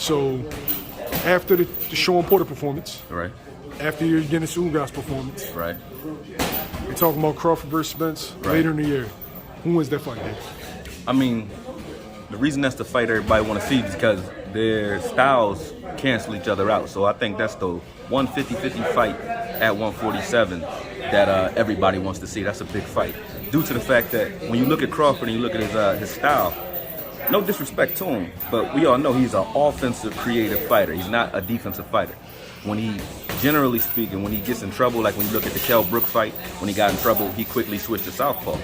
So after the Sean Porter performance, Right. after your Dennis Ugas performance, Right. we're talking about Crawford versus Spence later in the year. Who wins that fight, Dave? I mean, the reason that's the fight everybody want to see is because their styles cancel each other out. So I think that's the 150-50 fight at 147 that everybody wants to see. That's a big fight. Due to the fact that when you look at Crawford and you look at his style, no disrespect to him, but we all know he's an offensive, creative fighter. He's not a defensive fighter. When he, generally speaking, when he gets in trouble, like when you look at the Kell-Brook fight, when he got in trouble, he quickly switched to southpaw.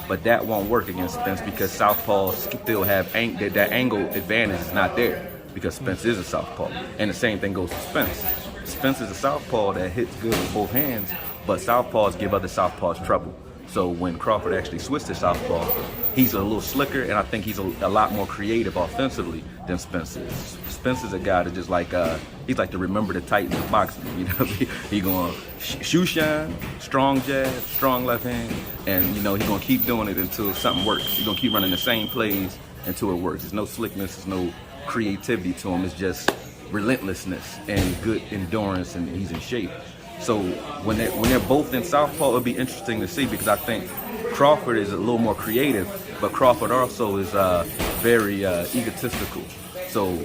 But that won't work against Spence because southpaws still have that angle advantage is not there because Spence is a southpaw. And the same thing goes to Spence. Spence is a southpaw that hits good with both hands, but southpaws give other southpaws trouble. So when Crawford actually switched to southpaw, he's a little slicker, and I think he's a lot more creative offensively than Spence is. Spence is a guy that just like he's like to remember the Titans of boxing. You know, he going shoe shine, strong jab, strong left hand, and you know he's gonna keep doing it until something works. He's gonna keep running the same plays until it works. There's no slickness, there's no creativity to him. It's just relentlessness and good endurance, and he's in shape. So when they're both in southpaw, it'll be interesting to see because I think Crawford is a little more creative, but Crawford also is very egotistical. So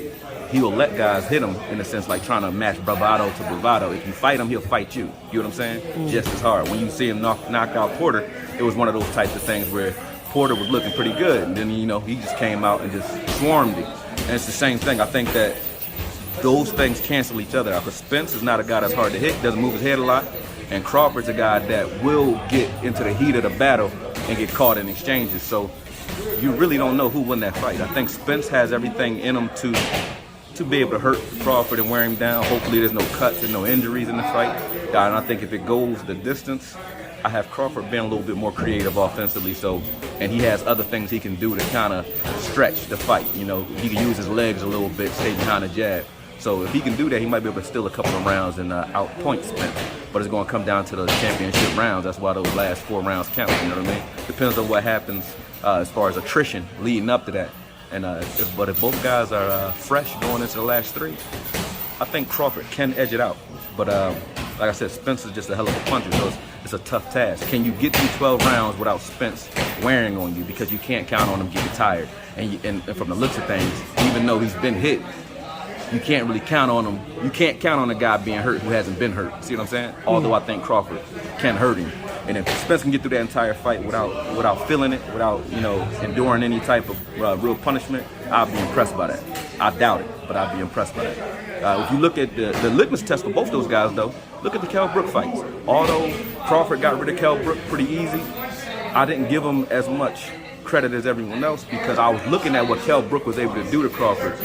he'll let guys hit him in a sense like trying to match bravado to bravado. If you fight him, he'll fight you. You know what I'm saying? Just as hard. When you see him knock out Porter, it was one of those types of things where Porter was looking pretty good, and then you know he just came out and just swarmed him. And it's the same thing. I think that those things cancel each other out. Because Spence is not a guy that's hard to hit, doesn't move his head a lot, and Crawford's a guy that will get into the heat of the battle and get caught in exchanges. So you really don't know who won that fight. I think Spence has everything in him to be able to hurt Crawford and wear him down. Hopefully there's no cuts and no injuries in the fight. And I think if it goes the distance, I have Crawford being a little bit more creative offensively, and he has other things he can do to kind of stretch the fight. You know, he can use his legs a little bit, stay behind the jab. So if he can do that, he might be able to steal a couple of rounds and outpoint Spence. But it's going to come down to the championship rounds. That's why those last 4 rounds count. You know what I mean? Depends on what happens as far as attrition leading up to that. And but if both guys are fresh going into the last 3, I think Crawford can edge it out. But like I said, Spence is just a hell of a puncher, so it's a tough task. Can you get through 12 rounds without Spence wearing on you? Because you can't count on him getting tired. And from the looks of things, even though he's been hit, you can't really count on him. You can't count on a guy being hurt who hasn't been hurt. See what I'm saying? Although I think Crawford can hurt him. And if Spence can get through that entire fight without feeling it, without enduring any type of real punishment, I'll be impressed by that. I doubt it, but I'll be impressed by that. If you look at the litmus test for both those guys, though, look at the Kell-Brook fights. Although Crawford got rid of Kell-Brook pretty easy, I didn't give him as much credit as everyone else because I was looking at what Kell-Brook was able to do to Crawford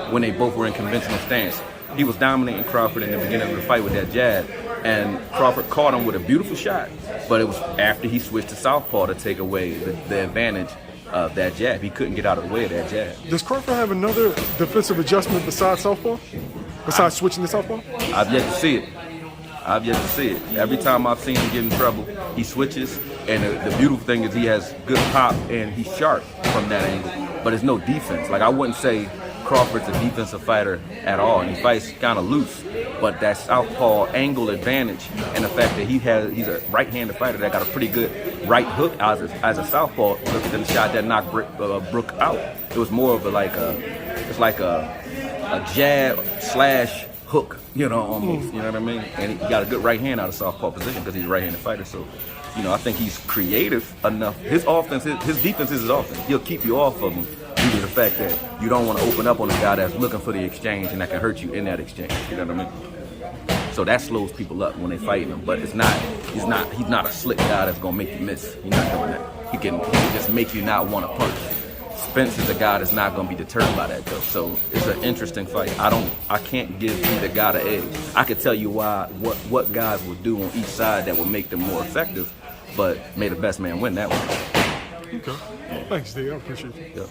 when they both were in conventional stance. He was dominating Crawford in the beginning of the fight with that jab, and Crawford caught him with a beautiful shot, but it was after he switched to southpaw to take away the advantage of that jab. He couldn't get out of the way of that jab. Does Crawford have another defensive adjustment besides southpaw? Besides switching to southpaw? I've yet to see it. Every time I've seen him get in trouble, he switches, and the beautiful thing is he has good pop and he's sharp from that angle, but it's no defense. Like I wouldn't say Crawford's a defensive fighter at all, and he fights kind of loose, but that southpaw angle advantage and the fact that he's a right-handed fighter that got a pretty good right hook as a southpaw looked at the shot that knocked Brook out. It was more of a jab slash hook, almost, you know what I mean? And he got a good right hand out of southpaw position because he's a right-handed fighter, so I think he's creative enough. His defense is his offense. He'll keep you off of him due to the fact that you don't want to open up on a guy that's looking for the exchange and that can hurt you in that exchange. You know what I mean? So that slows people up when they fight him. But he's not a slick guy that's gonna make you miss. He's not doing that. He can just make you not want to punch. Spence is a guy that's not gonna be deterred by that though. So it's an interesting fight. I can't give either guy the edge. I could tell you what guys will do on each side that will make them more effective, but may the best man win that one. Okay. Thanks, Dave. I appreciate it. Yeah.